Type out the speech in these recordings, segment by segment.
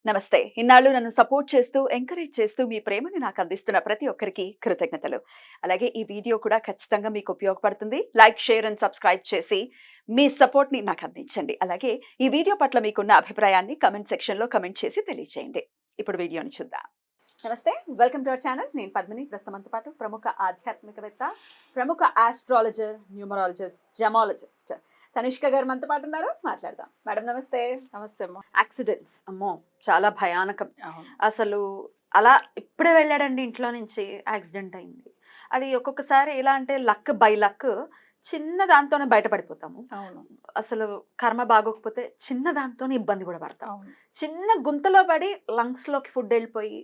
నమస్తే. ఇన్నాళ్ళు నన్ను సపోర్ట్ చేస్తూ, ఎంకరేజ్ చేస్తూ మీ ప్రేమని నాకు అందిస్తున్న ప్రతి ఒక్కరికి కృతజ్ఞతలు. అలాగే ఈ వీడియో కూడా ఖచ్చితంగా మీకు ఉపయోగపడుతుంది. లైక్, షేర్ అండ్ సబ్స్క్రైబ్ చేసి మీ సపోర్ట్‌ని నాకు అందించండి. అలాగే ఈ వీడియో పట్ల మీకున్న అభిప్రాయాన్ని కామెంట్ సెక్షన్‌లో కామెంట్ చేసి తెలియజేయండి. ఇప్పుడు వీడియోని చూద్దాం. నమస్తే. Welcome to our channel. నేను పద్మిని. ప్రస్తుతం మనతో పాటు ప్రముఖ ఆధ్యాత్మికవేత్త, ప్రముఖ ఆస్ట్రాలజర్, న్యూమరాలజిస్ట్, జెమాలజిస్ట్ తనిష్క గారు మనతో పాటు ఉన్నారు. మాట్లాడదాం. మేడం నమస్తే. నమస్తే అమ్మా. యాక్సిడెంట్స్ అమ్మో చాలా భయానకం. అవును. అసలు అలా ఇప్పుడే వెళ్ళాడండి ఇంట్లో నుంచి, యాక్సిడెంట్ అయింది. అది ఒక్కొక్కసారి ఎలా అంటే లక్ బై లక్ చిన్న దాంతోనే బయటపడిపోతాము. అవును. అసలు కర్మ బాగోకపోతే చిన్న దాంతోనే ఇబ్బంది కూడా పడతాం. అవును. చిన్న గుంతలో పడి లంగ్స్ లోకి ఫుడ్ వెళ్ళిపోయి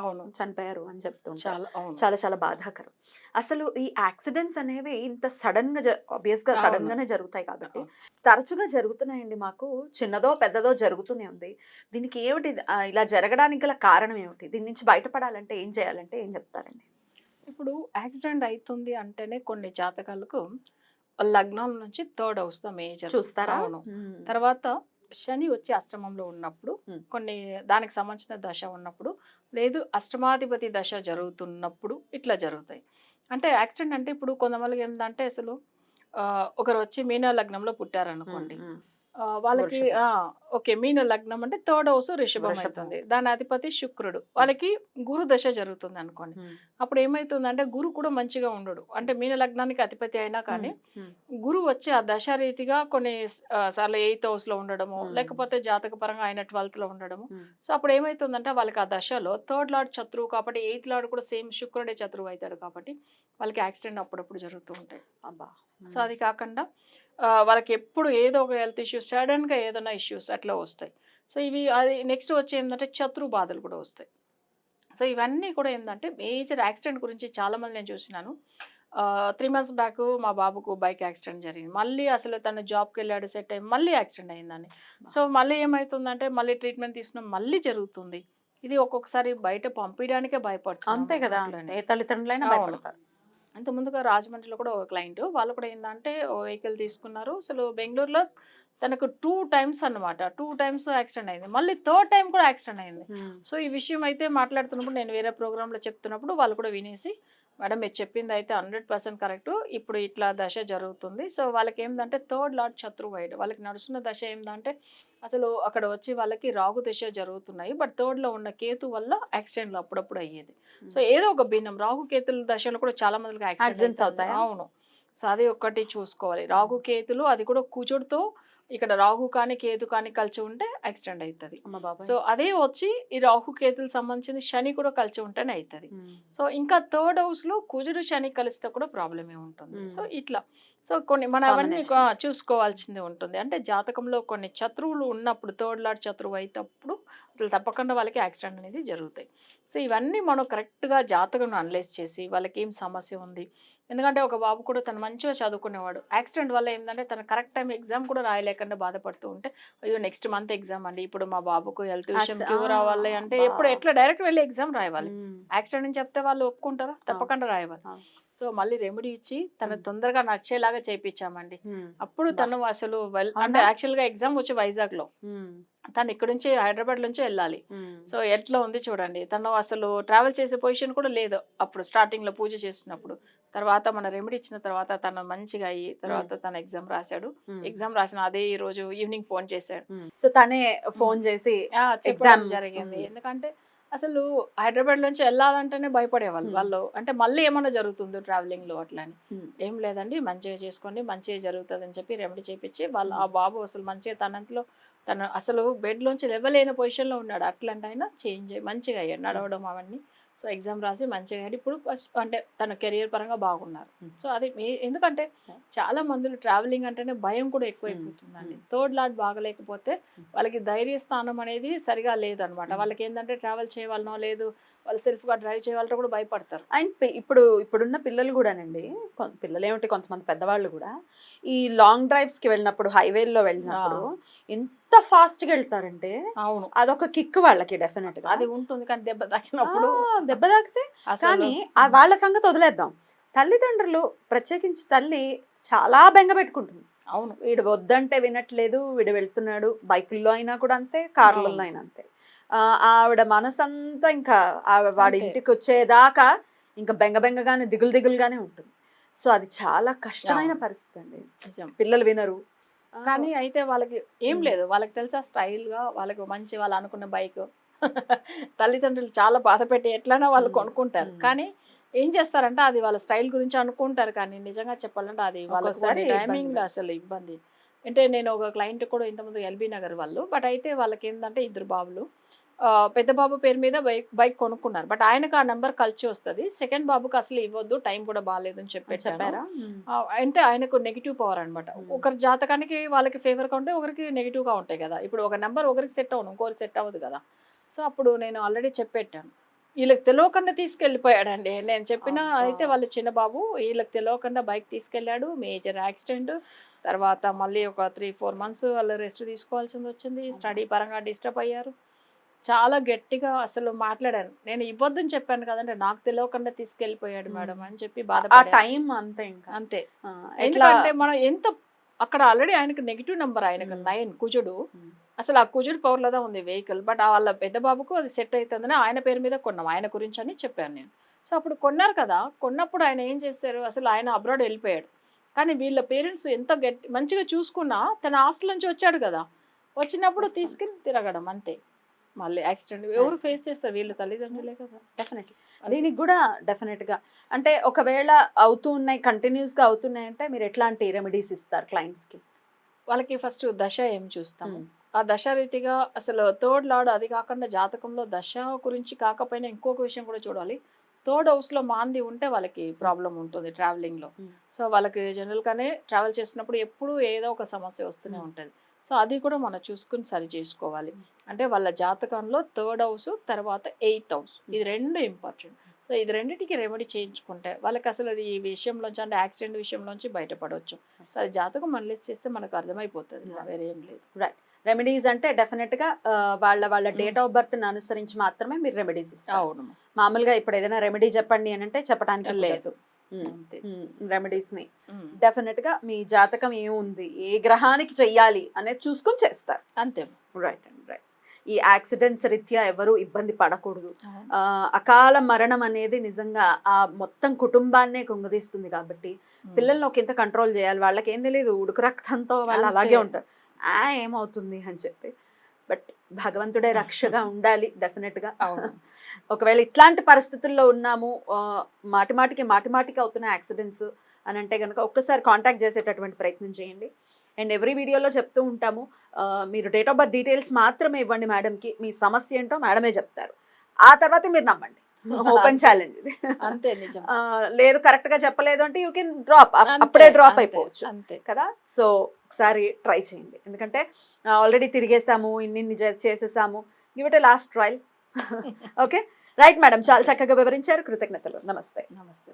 అవును. చనిపోయారు అని చెప్తూ ఉంటారు. చాలా అవును. చాలా చాలా బాధాకరం. అసలు ఈ యాక్సిడెంట్స్ అనేవి ఇంత సడన్ గా ఆబ్వియస్ గా సడన్ అవును. గానే జరుగుతాయి కాబట్టి అవును. తరచుగా జరుగుతున్నాయండి. మాకు చిన్నదో పెద్దదో జరుగుతూనే ఉంది. దీనికి ఏమిటి ఇలా జరగడానికి గల కారణం ఏమిటి? దీని నుంచి బయటపడాలంటే ఏం చేయాలంటే ఏం చెప్తారండి? ఇప్పుడు యాక్సిడెంట్ అవుతుంది అంటేనే కొన్ని జాతకాలకు లగ్నం నుంచి థర్డ్ హౌస్ తో మేజర్ చూస్తారా? అవును. తర్వాత శని వచ్చి అష్టమంలో ఉన్నప్పుడు Hmm. కొన్ని దానికి సంబంధించిన దశ ఉన్నప్పుడు లేదు అష్టమాధిపతి దశ జరుగుతున్నప్పుడు ఇట్లా జరుగుతాయి. అంటే యాక్సిడెంట్ అంటే ఇప్పుడు కొంతమందికి ఏంటంటే అసలు ఒకరు వచ్చి మీన లగ్నంలో పుట్టారనుకోండి. వాళ్ళకి వృషభం. ఓకే. మీన లగ్నం అంటే థర్డ్ హౌస్ రిషభం వృషభం అవుతుంది. దాని అధిపతి శుక్రుడు. వాళ్ళకి గురు దశ జరుగుతుంది అనుకోండి. అప్పుడు ఏమైతుందంటే గురు కూడా మంచిగా ఉండడు. అంటే మీన లగ్నానికి అధిపతి అయినా కానీ గురు వచ్చి ఆ దశ రీతిగా కొన్ని సార్లు 8th హౌస్ లో ఉండడము, లేకపోతే జాతక పరంగా ఆయన 12th లో ఉండడము. సో అప్పుడు ఏమైతుందంటే వాళ్ళకి ఆ దశలో థర్డ్ లార్డ్ శత్రువు కాబట్టి 8th లార్డ్ కూడా సేమ్ శుక్రుడే శత్రువు అవుతాడు కాబట్టి వాళ్ళకి యాక్సిడెంట్ అప్పుడప్పుడు జరుగుతూ ఉంటాయి. అబ్బా. సో అది కాకుండా వాళ్ళకి ఎప్పుడు ఏదో ఒక హెల్త్ ఇష్యూస్ సడన్గా ఏదైనా ఇష్యూస్ అట్లా వస్తాయి. సో ఇవి అది నెక్స్ట్ వచ్చి ఏంటంటే శత్రు బాధలు కూడా వస్తాయి. సో ఇవన్నీ కూడా ఏంటంటే మేజర్ యాక్సిడెంట్ గురించి చాలామంది నేను చూసినాను. 3 months బ్యాక్ మా బాబుకు బైక్ యాక్సిడెంట్ జరిగింది. మళ్ళీ అసలు తను జాబ్కి వెళ్ళాడు, సెట్ అయ్యి మళ్ళీ యాక్సిడెంట్ అయిందని. సో మళ్ళీ ఏమవుతుందంటే మళ్ళీ ట్రీట్మెంట్ తీసుకున్నాం, మళ్ళీ జరుగుతుంది. ఇది ఒక్కొక్కసారి బయట పంపించడానికే భయపడుతుంది. అంతే కదా, ఏ తల్లిదండ్రులైనా భయపడతారు. అంత ముందుగా రాజమండ్రిలో కూడా ఒక క్లయింట్ వాళ్ళు కూడా ఏంటంటే ఓ వెహికల్ తీసుకున్నారు. అసలు బెంగళూరులో తనకు 2 times అన్నమాట. 2 times యాక్సిడెంట్ అయింది. మళ్ళీ థర్డ్ టైం కూడా యాక్సిడెంట్ అయింది. సో ఈ విషయం అయితే మాట్లాడుతున్నప్పుడు నేను వేరే ప్రోగ్రాంలో చెప్తున్నప్పుడు వాళ్ళు కూడా వినేసి మేడం మీరు చెప్పింది అయితే 100% కరెక్ట్. ఇప్పుడు ఇట్లా దశ జరుగుతుంది. సో వాళ్ళకి ఏంటంటే థర్డ్ లార్డ్ శత్రువైడ్ వాళ్ళకి నడుస్తున్న దశ ఏంటంటే అసలు అక్కడ వచ్చి వాళ్ళకి రాగు దశ జరుగుతున్నాయి. బట్ థర్డ్లో ఉన్న కేతు వల్ల యాక్సిడెంట్లు అప్పుడప్పుడు అయ్యేది. సో ఏదో ఒక భిన్నం రాహు కేతుల దశలో కూడా చాలా మందికి యాక్సిడెంట్స్ అవుతాయి. అవును. సో అది ఒక్కటి చూసుకోవాలి. రాహు కేతులు అది కూడా కుజుడితో ఇక్కడ రాహు కానీ కేతు కానీ కలిసి ఉంటే యాక్సిడెంట్ అవుతుంది. సో అదే వచ్చి ఈ రాహు కేతులు సంబంధించిన శని కూడా కలిసి ఉంటేనే అవుతుంది. సో ఇంకా థర్డ్ హౌస్ లో కుజుడు శని కలిస్తే కూడా ప్రాబ్లమే ఉంటుంది. సో ఇట్లా సో కొన్ని మనం అవన్నీ చూసుకోవాల్సింది ఉంటుంది. అంటే జాతకంలో కొన్ని శత్రువులు ఉన్నప్పుడు థర్డ్ లార్డ్ శత్రువు అయినప్పుడు అసలు తప్పకుండా వాళ్ళకి యాక్సిడెంట్ అనేది జరుగుతాయి. సో ఇవన్నీ మనం కరెక్ట్గా జాతకం అనలైజ్ చేసి వాళ్ళకి ఏం సమస్య ఉంది. ఎందుకంటే ఒక బాబు కూడా తను మంచిగా చదువుకునేవాడు, యాక్సిడెంట్ వల్ల ఏంటంటే తను కరెక్ట్ టైం ఎగ్జామ్ కూడా రాయలేకుండా బాధపడుతూ ఉంటే అయ్యో నెక్స్ట్ మంత్ ఎగ్జామ్ అండి, ఇప్పుడు మా బాబుకు హెల్త్ విషయం క్యూర్ అవ్వాలి అంటే ఎప్పుడు ఎట్లా డైరెక్ట్ వెళ్ళి ఎగ్జామ్ రాయాలి. యాక్సిడెంట్ అని చెప్తే వాళ్ళు ఒప్పుకుంటారా? తప్పకుండా రాయాలి. సో మళ్ళీ రెమెడీ ఇచ్చి తను తొందరగా నచ్చేలాగా చేయించామండి. అప్పుడు తను అసలు అంటే యాక్చువల్గా ఎగ్జామ్ వచ్చి వైజాగ్లో, తను ఇక్కడ నుంచి హైదరాబాద్ నుంచి వెళ్ళాలి. సో ఎట్లా ఉంది చూడండి. తను అసలు ట్రావెల్ చేసే పొజిషన్ కూడా లేదు అప్పుడు స్టార్టింగ్ లో పూజ చేస్తున్నప్పుడు. తర్వాత మన రెమెడీ ఇచ్చిన తర్వాత తను మంచిగా అయ్యి తర్వాత తన ఎగ్జామ్ రాశాడు. ఎగ్జామ్ రాసిన అదే ఈ రోజు ఈవినింగ్ ఫోన్ చేశాడు. సో తనే ఫోన్ చేసి ఎగ్జామ్ జరిగింది. ఎందుకంటే అసలు హైదరాబాద్ నుంచి వెళ్ళాలంటేనే భయపడేవాళ్ళు వాళ్ళు. అంటే మళ్ళీ ఏమన్నా జరుగుతుందో ట్రావెలింగ్ లో అట్లా అని. ఏం లేదండి మంచిగా చేసుకోండి మంచిగా జరుగుతుంది అని చెప్పి రెమెడీ చేపించి వాళ్ళు ఆ బాబు అసలు మంచిగా తనంతలో తను అసలు బెడ్ లోంచి లేవలేని పొజిషన్ లో ఉన్నాడు. అట్లాంటి అయినా చేంజ్ మంచిగా అయ్యాడు నడవడం అవన్నీ. సో ఎగ్జామ్ రాసి మంచిగా అయ్యాడు. ఇప్పుడు ఫస్ట్ అంటే తన కెరియర్ పరంగా బాగున్నారు. సో అది ఎందుకంటే చాలా మందులు ట్రావెలింగ్ అంటేనే భయం కూడా ఎక్కువైపోతుందండి. థర్డ్ లార్డ్ బాగలేకపోతే వాళ్ళకి ధైర్య స్థానం అనేది సరిగా లేదనమాట. వాళ్ళకి ఏంటంటే ట్రావెల్ చేయవాలనో లేదు వాళ్ళు సెల్ఫ్గా డ్రైవ్ చేయాలంటే కూడా భయపడతారు. అండ్ ఇప్పుడున్న పిల్లలు కూడానండి, పిల్లలు ఏమిటి కొంతమంది పెద్దవాళ్ళు కూడా ఈ లాంగ్ డ్రైవ్స్ కి వెళ్ళినప్పుడు హైవేల్లో వెళ్ళినప్పుడు ఎంత ఫాస్ట్ గా వెళ్తారంటే అవును అదొక కిక్ వాళ్ళకి డెఫినెట్ గా అది ఉంటుంది. కానీ దెబ్బ తాకినప్పుడు దెబ్బ తాకితే కానీ వాళ్ళ సంగతి వదిలేద్దాం. తల్లిదండ్రులు ప్రత్యేకించి తల్లి చాలా బెంగ పెట్టుకుంటుంది. అవును వీడు వద్దంటే వినట్లేదు, వీడు వెళ్తున్నాడు. బైకుల్లో అయినా కూడా అంతే, కార్లలో అయినా అంతే. ఆవిడ మనసంతా ఇంకా వాడి అంతే. ఇంటికి వచ్చేదాకా ఇంకా బెంగగానే దిగులుగానే ఉంటుంది. సో అది చాలా కష్టమైన పరిస్థితి అండి. నిజం. పిల్లలు వినరు. కానీ అయితే వాళ్ళకి ఏం ఉమ్. లేదు. వాళ్ళకి తెలుసా స్టైల్‌గా వాళ్ళకి మంచి వాళ్ళు అనుకున్న బైక్ తల్లిదండ్రులు చాలా బాధపెట్టి ఎట్లైనా వాళ్ళు కొనుక్కుంటారు. కానీ ఏం చేస్తారంటే అది వాళ్ళ స్టైల్ గురించి అనుకుంటారు. కానీ నిజంగా చెప్పాలంటే అది వాళ్ళకి ఒక్కోసారి కొన్ని ఇబ్బంది టైమింగ్‌లో అసలు ఇబ్బంది. అంటే నేను ఒక క్లయింట్ కూడా ఇంతకుముందు ఎల్బీ నగర్ వాళ్ళు. బట్ అయితే వాళ్ళకేందంటే ఇద్దరు బాబులు. పెద్ద బాబు పేరు మీద బైక్ కొనుక్కున్నారు. బట్ ఆయనకు ఆ నంబర్ కలిసి వస్తది. సెకండ్ బాబుకి అసలు ఇవ్వద్దు. టైం కూడా బాలేదని చెప్పాను. చెప్పారా? అంటే ఆయనకు నెగెటివ్ పవర్ అన్నమాట. ఒకరి జాతకానికి వాళ్ళకి ఫేవర్‌గా ఉంటాయి. ఒకరికి నెగెటివ్‌గా ఉంటాయి కదా! ఇప్పుడు ఒక నంబర్ ఒకరికి సెట్ అవ్వను. ఇంకోరికి సెట్ అవ్వదు కదా! సో, అప్పుడు నేను ఆల్రెడీ చెప్పెట్టాను. ఈళ్ళకి తెలవకుండా తీసుకెళ్ళిపోయాడండి. నేను చెప్పిన అయితే వాళ్ళ చిన్న బాబు ఈళ్ళకి తెలవకుండా బైక్ తీసుకెళ్ళాడు. Major accident. తర్వాత మళ్ళీ ఒక 3, 4 మంత్స్ వాళ్ళు రెస్ట్ తీసుకోవాల్సిందొచ్చింది. స్టడీ పరంగా డిస్టర్బ్ అయ్యారు. చాలా గట్టిగా అసలు మాట్లాడాను. నేను ఇవ్వద్దని చెప్పాను కదండీ! నాకు తెలవకుండా తీసుకెళ్ళిపోయాడు మేడం అని చెప్పి ఆ బాధపడాను. టైం అంతే ఇంకా. అంతే. ఎట్లా ఎందుకంటే మనం ఎంత అక్కడ ఆల్రెడీ ఆయనకు నెగెటివ్ నంబర్ ఆయనకు 9 కుజుడు. అసలు ఆ కుజుడు పవర్‌లోనే ఉంది వెహికల్. బట్ వాళ్ళ పెద్ద బాబుకు అది సెట్ అయితుందని ఆయన పేరు మీద కొన్నాం. ఆయన గురించి అని చెప్పాను నేను. సో, అప్పుడు కొన్నారు కదా! కొన్నప్పుడు ఆయన ఏం చేశారు? అసలు ఆయన అబ్రాడ్ వెళ్ళిపోయాడు. కానీ వీళ్ళ పేరెంట్స్ ఎంత మంచిగా చూసుకున్నా తన హాస్టల్ నుంచి వచ్చాడు కదా! వచ్చినప్పుడు తీసుకెళ్ళి తిరగడం అంతే. మళ్ళీ యాక్సిడెంట్ ఎవరు ఫేస్ చేస్తారు? వీళ్ళ తల్లిదండ్రులే కదా! డెఫినెట్లీ. దీనికి కూడా డెఫినెట్‌గా అంటే ఒకవేళ అవుతూ ఉన్నాయి, కంటిన్యూస్‌గా అవుతున్నాయి అంటే మీరు ఎట్లాంటి రెమెడీస్ ఇస్తారు క్లయింట్స్‌కి? వాళ్ళకి ఫస్ట్ దశ ఏం చూస్తాము. ఆ దశ రీతిగా అసలు థర్డ్ లార్డ్ అది కాకుండా జాతకంలో దశ గురించి కాకపోయినా ఇంకొక విషయం కూడా చూడాలి. థర్డ్ హౌస్‌లో మాంది ఉంటే వాళ్ళకి ప్రాబ్లమ్ ఉంటుంది ట్రావెలింగ్‌లో. సో, వాళ్ళకి జనరల్‌గానే ట్రావెల్ చేసినప్పుడు ఎప్పుడూ ఏదో ఒక సమస్య వస్తూనే ఉంటది. సో, అది కూడా మనం చూసుకొని సరి చేసుకోవాలి. అంటే వాళ్ళ జాతకంలో థర్డ్ హౌస్ తర్వాత 8థ్ హౌస్ ఇది 2 ఇంపార్టెంట్. సో, ఇది రెండిటికి రెమెడీ చేయించుకుంటే వాళ్ళకి అసలు అది ఈ విషయంలోంచి అంటే యాక్సిడెంట్ విషయంలోంచి బయటపడవచ్చు. సో, అది జాతకం అనలైజ్ చేస్తే మనకు అర్థమైపోతది. వేరే ఏం లేదు. రైట్. రెమెడీస్ అంటే డెఫినెట్‌గా వాళ్ళ డేట్ ఆఫ్ బర్త్‌ని అనుసరించి మాత్రమే మీరు రెమెడీస్ ఇస్తారు. అవును. మామూలుగా ఇప్పుడు ఏదైనా రెమెడీ చెప్పండి అని అంటే చెప్పడానికి లేదు. కుదరదు. అంతే. రెమెడీస్‌ని డెఫినెట్‌గా మీ జాతకం ఏముంది, ఏ గ్రహానికి చెయ్యాలి అనేది చూసుకొని చేస్తారు. అంతే. రైట్ అండి. రైట్. ఈ యాక్సిడెంట్స్ రీత్యా ఎవరు ఇబ్బంది పడకూడదు. అకాల మరణం అనేది నిజంగా ఆ మొత్తం కుటుంబాన్నే కుంగదీస్తుంది కాబట్టి పిల్లల్ని ఒకంత కంట్రోల్ చేయాలి. వాళ్ళకి ఏం తెలియదు, ఉడుకు రక్తంతో వాళ్ళు అలాగే ఉంటారు. ఏమవుతుంది అని చెప్పి. బట్ భగవంతుడే రక్షగా ఉండాలి డెఫినెట్‌గా. ఒకవేళ ఇట్లాంటి పరిస్థితుల్లో ఉన్నాము, మాటిమాటికి అవుతున్న యాక్సిడెంట్స్ అని అంటే కనుక ఒక్కసారి కాంటాక్ట్ చేసేటటువంటి ప్రయత్నం చేయండి. అండ్ ఎవ్రీ వీడియోలో చెప్తూ ఉంటాము, మీరు డేట్ ఆఫ్ బర్త్ డీటెయిల్స్ మాత్రమే ఇవ్వండి మేడంకి, మీ సమస్య ఏంటో మేడమే చెప్తారు. ఆ తర్వాత మీరు నమ్మండి. ఓపెన్ ఛాలెంజ్ ఇది. అంతే నిజం. లేదు కరెక్ట్‌గా చెప్పలేదు అంటే యూ కెన్ డ్రాప్, అప్పుడే డ్రాప్ అయిపోవచ్చు అంతే కదా. సో ఒకసారి ట్రై చేయండి. ఎందుకంటే ఆల్రెడీ తిరిగేసాము, ఇన్ని చేసేసాము. Give it a last trial. Okay right madam, చాలా చక్కగా వివరించారు. కృతజ్ఞతలు. నమస్తే. నమస్తే.